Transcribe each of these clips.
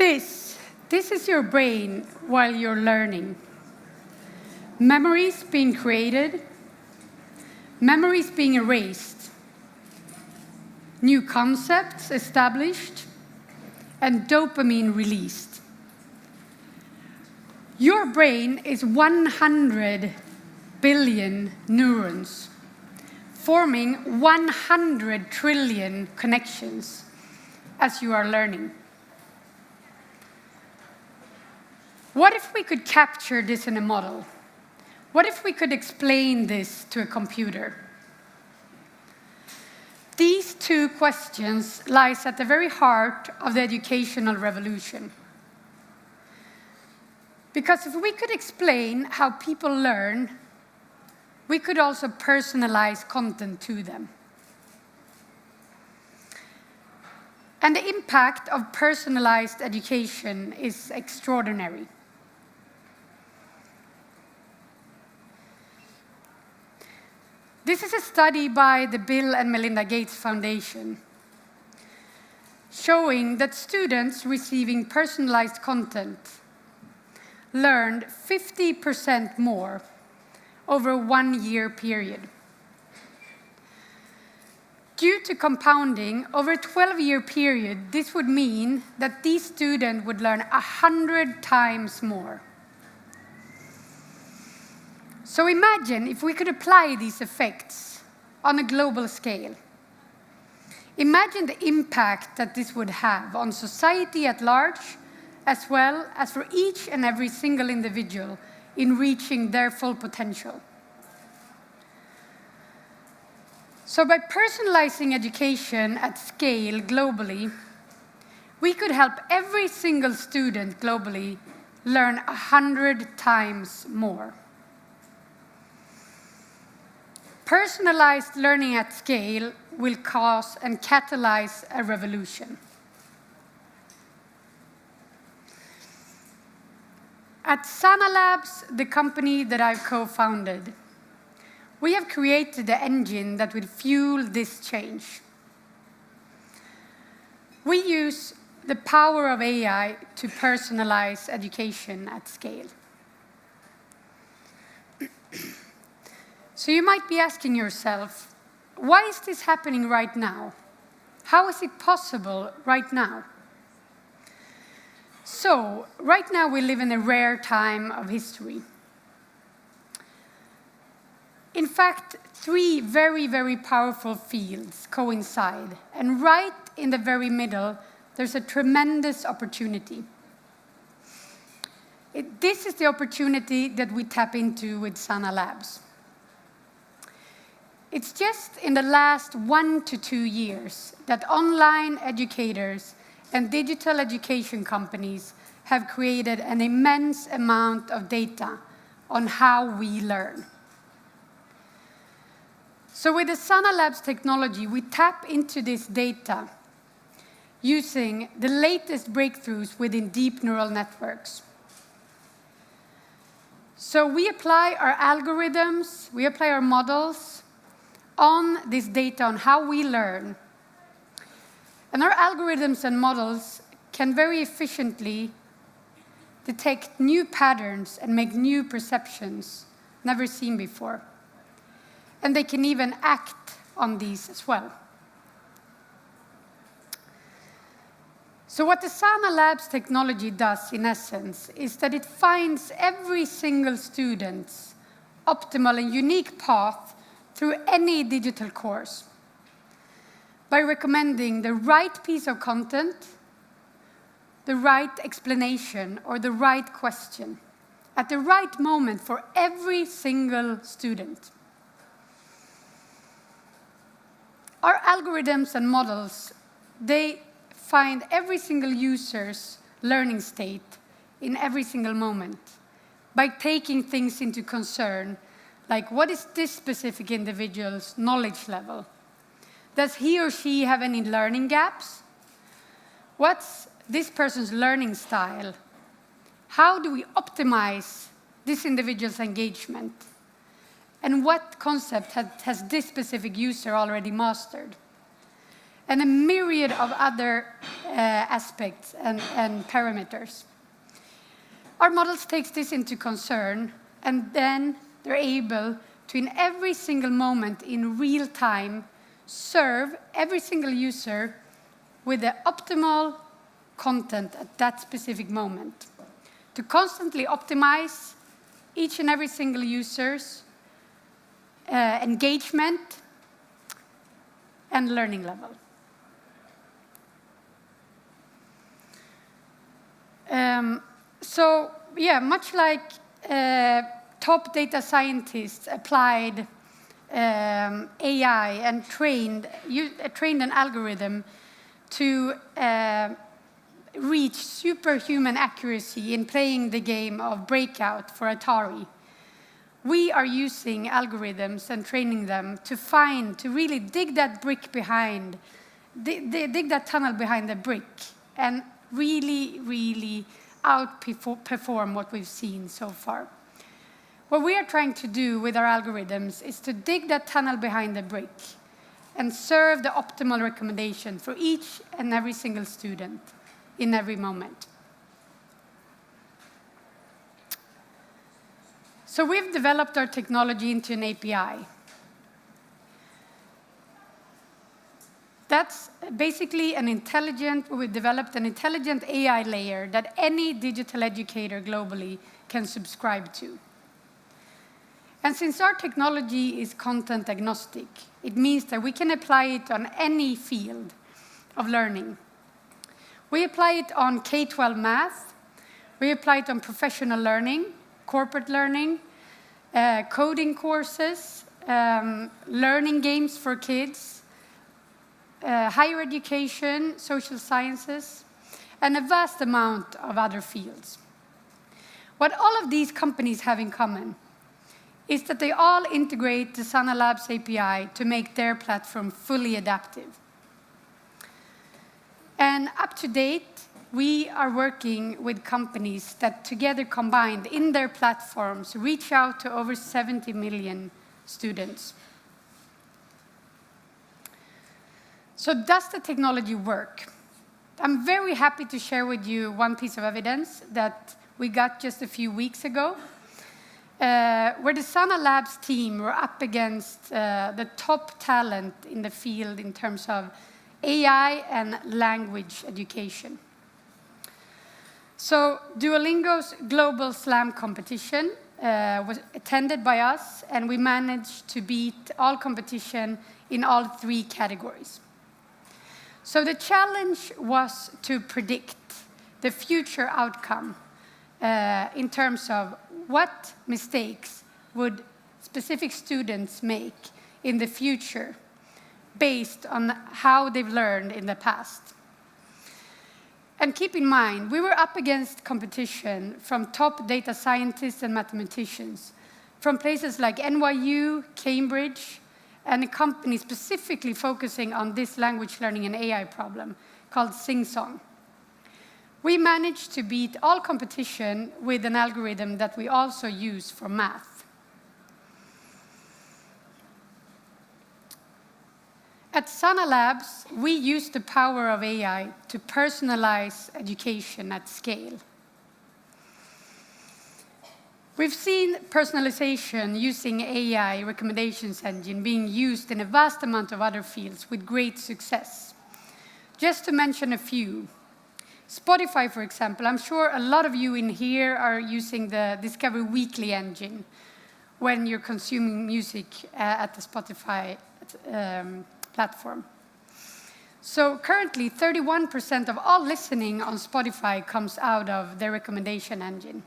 This is your brain while you're learning. Memories being created, memories being erased, new concepts established, and dopamine released. Your brain is 100 billion neurons, forming 100 trillion connections as you are learning. What if we could capture this in a model? What if we could explain this to a computer? These two questions lie at the very heart of the educational revolution. Because if we could explain how people learn, we could also personalize content to them. And the impact of personalized education is extraordinary. This is a study by the Bill and Melinda Gates Foundation showing that students receiving personalized content learned 50% more over a 1-year period. Due to compounding, over a 12-year period, this would mean that these students would learn 100 times more. So imagine if we could apply these effects on a global scale. Imagine the impact that this would have on society at large, as well as for each and every single individual in reaching their full potential. So by personalizing education at scale globally, we could help every single student globally learn 100 times more. Personalized learning at scale will cause and catalyze a revolution. At Sana Labs, the company that I've co-founded, we have created the engine that will fuel this change. We use the power of AI to personalize education at scale. So you might be asking yourself, why is this happening right now? How is it possible right now? So, right now we live in a rare time of history. In fact, 3 very, very powerful fields coincide, and right in the very middle, there's a tremendous opportunity. This is the opportunity that we tap into with Sana Labs. It's just in the last 1 to 2 years that online educators and digital education companies have created an immense amount of data on how we learn. So with the Sana Labs technology, we tap into this data using the latest breakthroughs within deep neural networks. So we apply our algorithms, we apply our models on this data on how we learn. And our algorithms and models can very efficiently detect new patterns and make new perceptions never seen before. And they can even act on these as well. So what the Sana Labs technology does, in essence, is that it finds every single student's optimal and unique path through any digital course by recommending the right piece of content, the right explanation, or the right question at the right moment for every single student. Our algorithms and models, they find every single user's learning state in every single moment by taking things into concern, like what is this specific individual's knowledge level? Does he or she have any learning gaps? What's this person's learning style? How do we optimize this individual's engagement? And what concept has this specific user already mastered? and a myriad of other aspects and parameters. Our models take this into concern, and then they're able to, in every single moment in real time, serve every single user with the optimal content at that specific moment, to constantly optimize each and every single user's engagement and learning level. So, yeah, much like top data scientists applied AI and trained an algorithm to reach superhuman accuracy in playing the game of Breakout for Atari. We are using algorithms and training them to really dig that brick behind, dig that tunnel behind the brick, and really, really outperform what we've seen so far. What we are trying to do with our algorithms is to dig that tunnel behind the brick and serve the optimal recommendation for each and every single student in every moment. So we've developed our technology into an API. That's basically we've developed an intelligent AI layer that any digital educator globally can subscribe to. And since our technology is content agnostic, it means that we can apply it on any field of learning. We apply it on K-12 math, we apply it on professional learning, corporate learning, coding courses, learning games for kids, higher education, social sciences, and a vast amount of other fields. What all of these companies have in common is that they all integrate the Sana Labs API to make their platform fully adaptive. And up to date, we are working with companies that together combined in their platforms reach out to over 70 million students. So does the technology work? I'm very happy to share with you one piece of evidence that we got just a few weeks ago, where the Sana Labs team were up against the top talent in the field in terms of AI and language education. So Duolingo's Global Slam competition was attended by us, and we managed to beat all competition in all 3 categories. So the challenge was to predict the future outcome in terms of what mistakes would specific students make in the future based on how they've learned in the past. And keep in mind, we were up against competition from top data scientists and mathematicians from places like NYU, Cambridge, and a company specifically focusing on this language learning and AI problem called SingSong. We managed to beat all competition with an algorithm that we also use for math. At Sana Labs, we use the power of AI to personalize education at scale. We've seen personalization using AI recommendations engine being used in a vast amount of other fields with great success. Just to mention a few, Spotify, for example, I'm sure a lot of you in here are using the Discover Weekly engine when you're consuming music at the Spotify platform. So currently, 31% of all listening on Spotify comes out of their recommendation engine,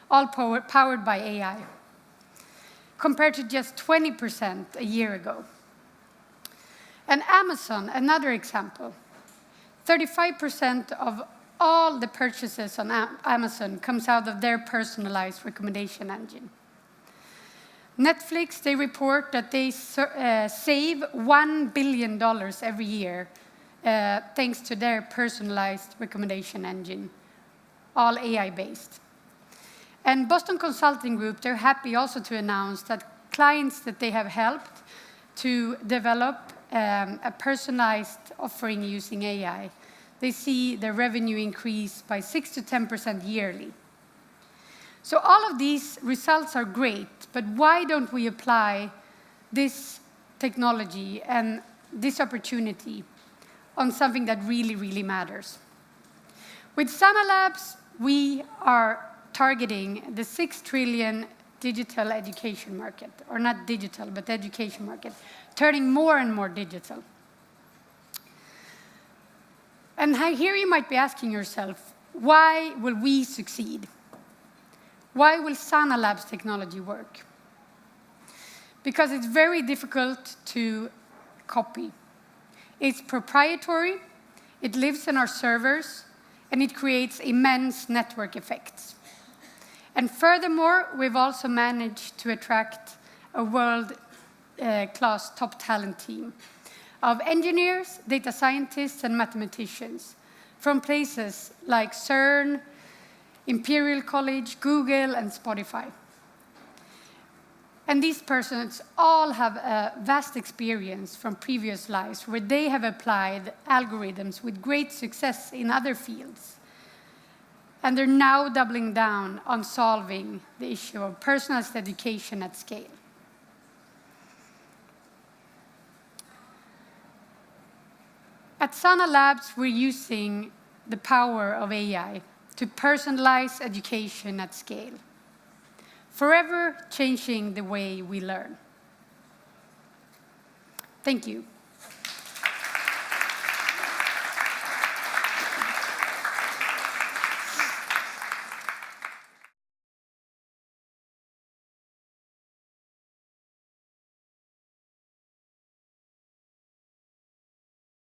all powered by AI, compared to just 20% a year ago. And Amazon, another example, 35% of all the purchases on Amazon comes out of their personalized recommendation engine. Netflix, they report that they save $1 billion every year thanks to their personalized recommendation engine, all AI-based. And Boston Consulting Group, they're happy also to announce that clients that they have helped to develop a personalized offering using AI, they see their revenue increase by 6 to 10% yearly. So all of these results are great, but why don't we apply this technology and this opportunity on something that really, really matters? With Sana Labs, we are targeting the 6 trillion digital education market, or not digital, but education market, turning more and more digital. And here you might be asking yourself, why will we succeed? Why will Sana Labs technology work? Because it's very difficult to copy. It's proprietary, it lives in our servers, and it creates immense network effects. And furthermore, we've also managed to attract a world-class top talent team of engineers, data scientists, and mathematicians from places like CERN, Imperial College, Google, and Spotify. And these persons all have a vast experience from previous lives where they have applied algorithms with great success in other fields. And they're now doubling down on solving the issue of personalized education at scale. At Sana Labs, we're using the power of AI to personalize education at scale, forever changing the way we learn. Thank you.